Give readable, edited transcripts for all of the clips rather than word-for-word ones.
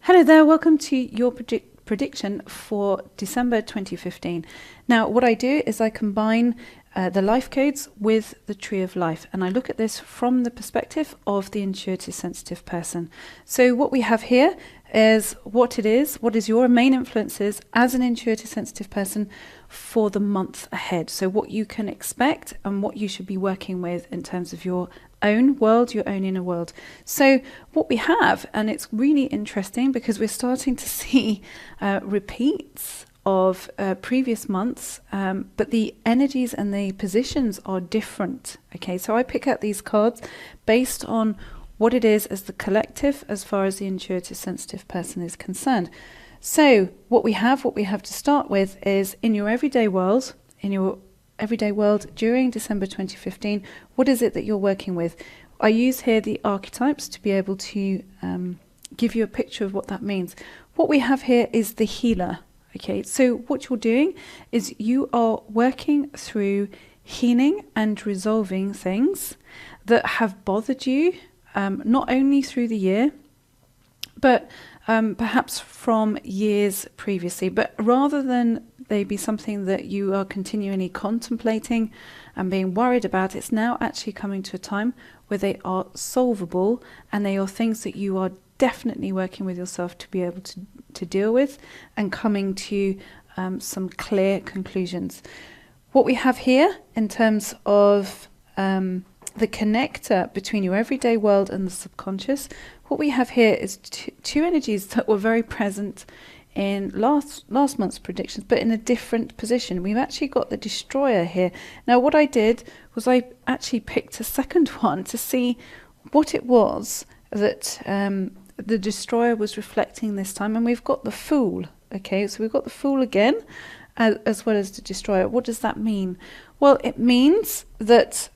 Hello there, welcome to your prediction for December 2015. Now, what I do is I combine the life codes with the tree of life, and I look at this from the perspective of the intuitive sensitive person. So what we have here is what is your main influences as an intuitive sensitive person for the month ahead. So what you can expect and what you should be working with in terms of your own world, your own inner world. So what we have, and it's really interesting because we're starting to see repeats of previous months, but the energies and the positions are different. Okay, so I pick out these cards based on what it is as the collective as far as the intuitive sensitive person is concerned. So what we have to start with is in your everyday world, during December 2015, what is it that you're working with? I use here the archetypes to be able to give you a picture of what that means. What we have here is the healer. Okay, so what you're doing is you are working through healing and resolving things that have bothered you, not only through the year, but perhaps from years previously. But rather than they be something that you are continually contemplating and being worried about, it's now actually coming to a time where they are solvable, and they are things that you are definitely working with yourself to be able to deal with and coming to some clear conclusions. What we have here in terms of the connector between your everyday world and the subconscious, what we have here is two energies that were very present in last month's predictions, but in a different position. We've actually got the destroyer here. Now what I did was I actually picked a second one to see what it was that the destroyer was reflecting this time, and we've got the fool. Okay, so we've got the fool again, as well as the destroyer. What does that mean? Well, it means that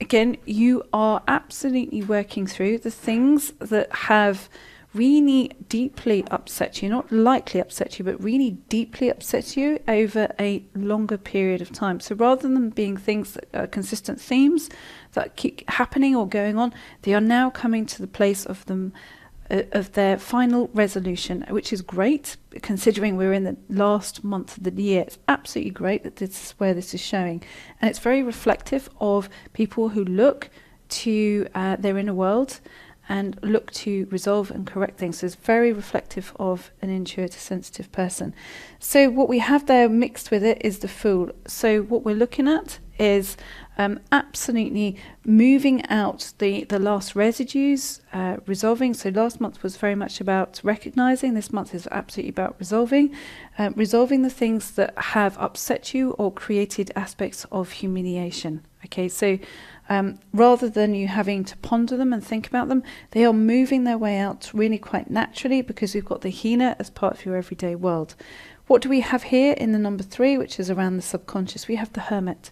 again, you are absolutely working through the things that have really deeply upset you, not lightly upset you, but really deeply upset you over a longer period of time. So rather than being things that are consistent themes that keep happening or going on, they are now coming to the place of them of their final resolution, which is great considering we're in the last month of the year. It's absolutely great that this is where this is showing, and it's very reflective of people who look to their inner world and look to resolve and correct things. So it's very reflective of an intuitive sensitive person. So what we have there mixed with it is the fool. So what we're looking at is absolutely moving out the last residues, resolving. So last month was very much about recognizing. This month is absolutely about resolving. Resolving the things that have upset you or created aspects of humiliation. Okay, so rather than you having to ponder them and think about them, they are moving their way out really quite naturally because we've got the healer as part of your everyday world. What do we have here in the number 3, which is around the subconscious? We have the hermit.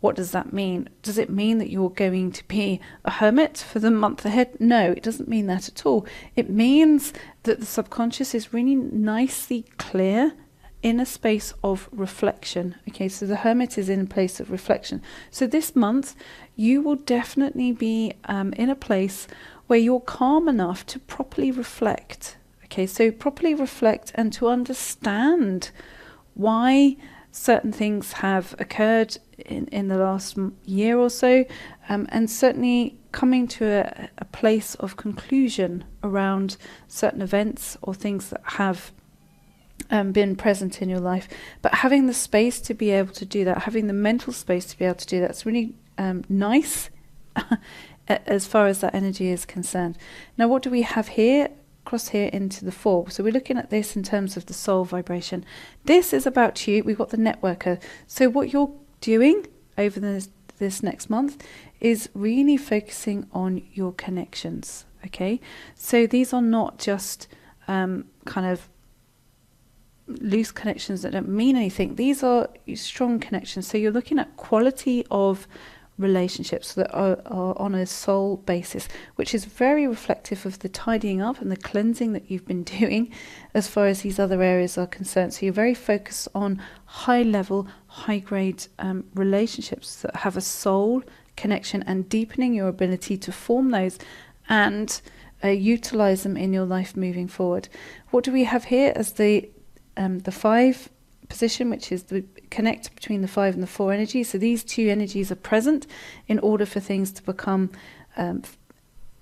What does that mean? Does it mean that you're going to be a hermit for the month ahead? No, it doesn't mean that at all. It means that the subconscious is really nicely clear in a space of reflection. Okay, so the hermit is in a place of reflection. So this month, you will definitely be in a place where you're calm enough to properly reflect. Okay, so properly reflect and to understand why certain things have occurred in the last year or so, and certainly coming to a place of conclusion around certain events or things that have been present in your life. But having the space to be able to do that, having the mental space to be able to do that, it's really nice as far as that energy is concerned. Now what do we have here? Cross here into the 4. So we're looking at this in terms of the soul vibration. This is about you. We've got the networker. So what you're doing over this next month is really focusing on your connections. Okay, so these are not just kind of loose connections that don't mean anything. These are strong connections. So you're looking at quality of relationships that are on a soul basis, which is very reflective of the tidying up and the cleansing that you've been doing as far as these other areas are concerned. So you're very focused on high level, high grade relationships that have a soul connection and deepening your ability to form those and utilize them in your life moving forward. What do we have here as the 5 position, which is the connect between the 5 and the 4 energy? So these 2 energies are present in order for things to become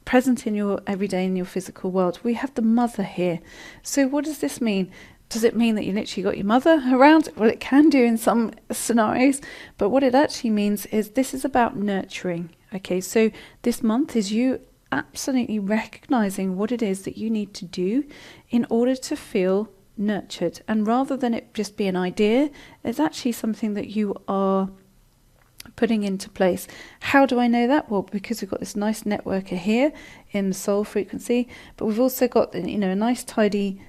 present in your everyday, in your physical world. We have the mother here. So what does this mean? Does it mean that you literally got your mother around? Well, it can do in some scenarios, but what it actually means is this is about nurturing. Okay, so this month is you absolutely recognizing what it is that you need to do in order to feel nurtured. And rather than it just be an idea, it's actually something that you are putting into place. How do I know that? Well, because we've got this nice networker here in the soul frequency, but we've also got, you know, a nice tidy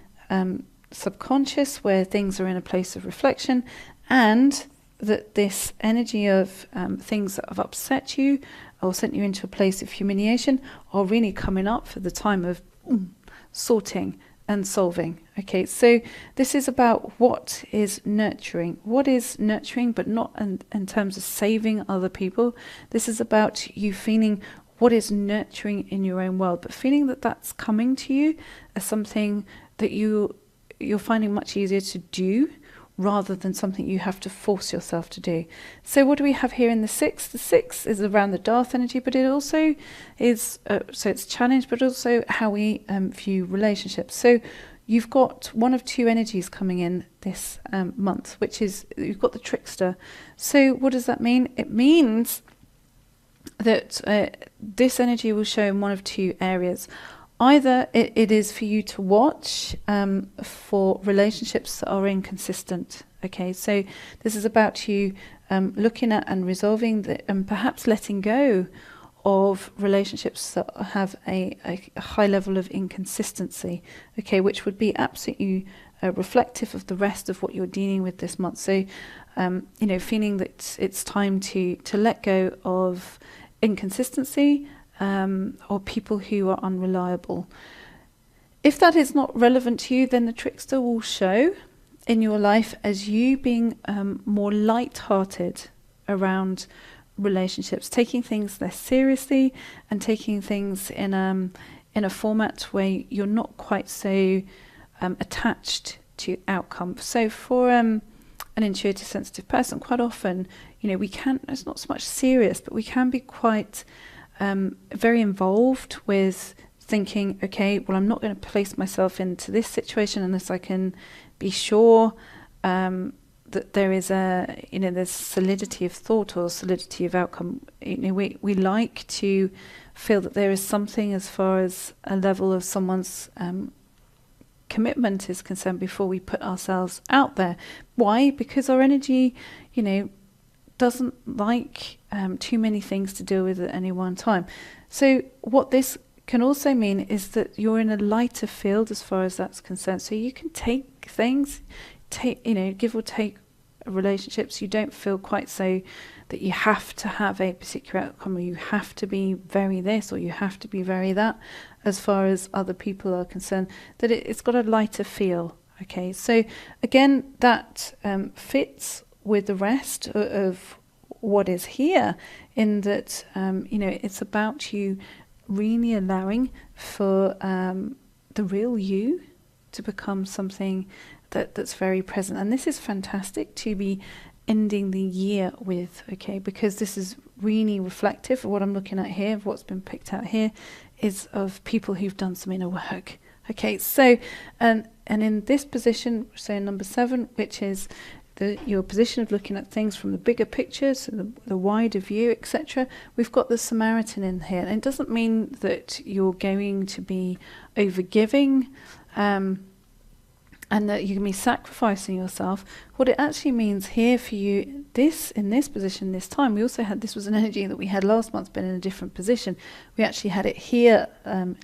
subconscious where things are in a place of reflection, and that this energy of things that have upset you or sent you into a place of humiliation are really coming up for the time of sorting and solving. Okay, so this is about what is nurturing. What is nurturing, but not in terms of saving other people. This is about you feeling what is nurturing in your own world, but feeling that that's coming to you as something that you're finding much easier to do rather than something you have to force yourself to do. So what do we have here in the 6? The 6 is around the Darth energy, but it also is, so it's challenge, but also how we view relationships. So you've got one of 2 energies coming in this month, which is, you've got the trickster. So what does that mean? It means that this energy will show in one of 2 areas. Either it is for you to watch for relationships that are inconsistent. Okay, so this is about you looking at and resolving and perhaps letting go of relationships that have a high level of inconsistency. Okay, which would be absolutely reflective of the rest of what you're dealing with this month. So, you know, feeling that it's time to let go of inconsistency. Or people who are unreliable. If that is not relevant to you, then the trickster will show in your life as you being more light-hearted around relationships, taking things less seriously and taking things in a format where you're not quite so attached to outcome. So for an intuitive, sensitive person, quite often, you know, it's not so much serious, but we can be quite very involved with thinking, okay, well, I'm not going to place myself into this situation unless I can be sure that there is there's solidity of thought or solidity of outcome. You know, we like to feel that there is something as far as a level of someone's commitment is concerned before we put ourselves out there. Why? Because our energy, you know, doesn't like too many things to deal with at any one time. So what this can also mean is that you're in a lighter field as far as that's concerned. So you can take things, give or take relationships. You don't feel quite so that you have to have a particular outcome, or you have to be very this, or you have to be very that, as far as other people are concerned. That it's got a lighter feel. Okay, so again, that fits with the rest of what is here, in that it's about you really allowing for the real you to become something that's very present. And this is fantastic to be ending the year with, okay, because this is really reflective of what I'm looking at here, of what's been picked out here, is of people who've done some inner work. Okay, so and in this position, so number 7, which is your position of looking at things from the bigger picture, so the wider view, etc. We've got the Samaritan in here, and it doesn't mean that you're going to be overgiving and that you're going to be sacrificing yourself. What it actually means here for you, in this position this time, we also had, this was an energy that we had last month, but in a different position. We actually had it here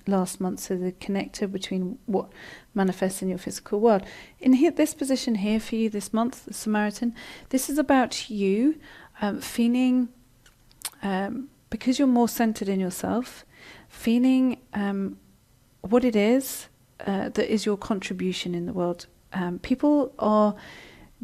last month, so the connector between what manifests in your physical world. In here, this position here for you this month, the Samaritan, this is about you feeling, because you're more centered in yourself, feeling what it is that is your contribution in the world. People are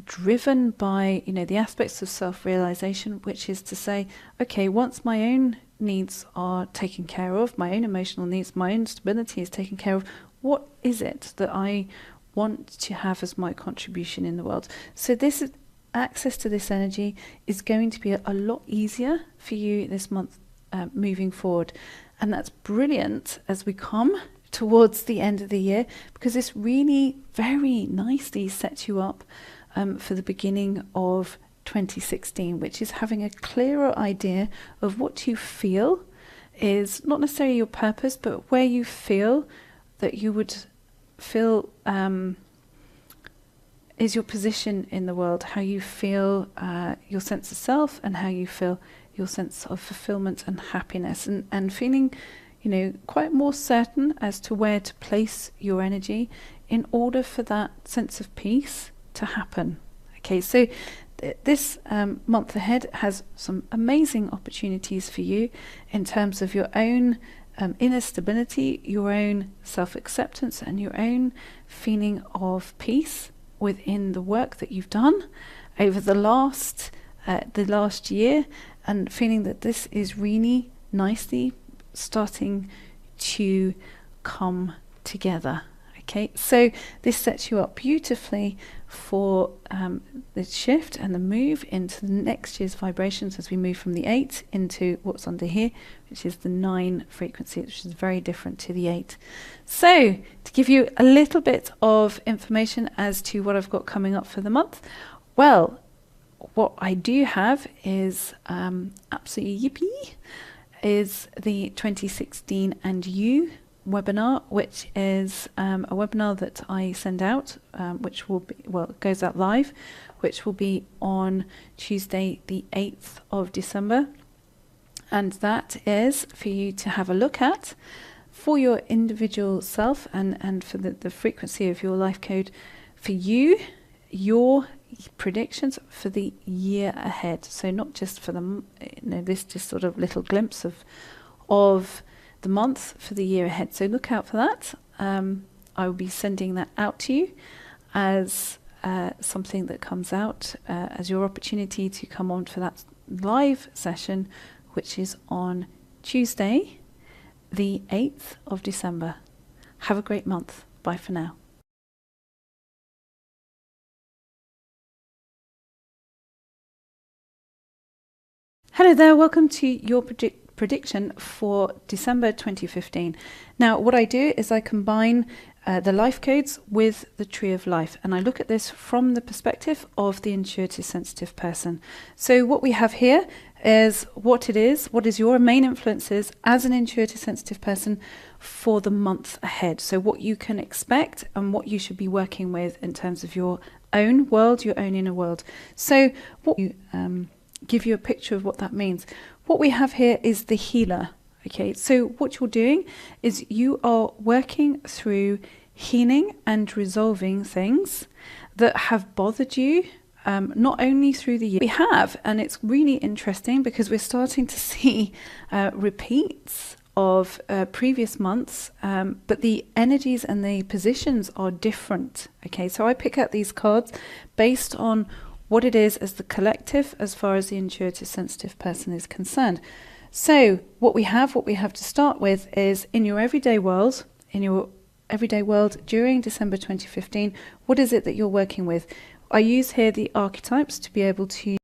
driven by, the aspects of self-realization, which is to say, okay, once my own needs are taken care of, my own emotional needs, my own stability is taken care of. What is it that I want to have as my contribution in the world? So this is, access to this energy is going to be a lot easier for you this month moving forward. And that's brilliant as we come towards the end of the year, because this really very nicely sets you up for the beginning of 2016, which is having a clearer idea of what you feel is not necessarily your purpose, but where you feel that you would feel is your position in the world, how you feel your sense of self, and how you feel your sense of fulfillment and happiness, and feeling, you know, quite more certain as to where to place your energy in order for that sense of peace to happen. Okay, so this month ahead has some amazing opportunities for you in terms of your own inner stability, your own self-acceptance, and your own feeling of peace within the work that you've done over the last year, and feeling that this is really nicely starting to come together. Okay, so this sets you up beautifully for the shift and the move into the next year's vibrations as we move from the 8 into what's under here, which is the 9 frequency, which is very different to the 8. So to give you a little bit of information as to what I've got coming up for the month, well, what I do have is absolutely yippee, is the 2016 and You webinar, which is a webinar that I send out, which will be, well, it goes out live, which will be on Tuesday the 8th of December. And that is for you to have a look at for your individual self, and for the frequency of your life code for you, your predictions for the year ahead. So not just for the, this just sort of little glimpse of the month for the year ahead. So look out for that. I will be sending that out to you as something that comes out as your opportunity to come on for that live session, which is on Tuesday, the 8th of December. Have a great month. Bye for now. Hello there, welcome to your prediction for December 2015. Now, what I do is I combine the life codes with the tree of life, and I look at this from the perspective of the intuitive sensitive person. So what we have here is what is your main influences as an intuitive sensitive person for the month ahead. So what you can expect and what you should be working with in terms of your own world, your own inner world. So what you give you a picture of what that means. What we have here is the healer. Okay, so what you're doing is you are working through healing and resolving things that have bothered you, not only through the year we have, and it's really interesting because we're starting to see repeats of previous months, but the energies and the positions are different. Okay, so I pick out these cards based on what it is as the collective as far as the intuitive sensitive person is concerned. So what we have to start with is in your everyday world during December 2015, what is it that you're working with? I use here the archetypes to be able to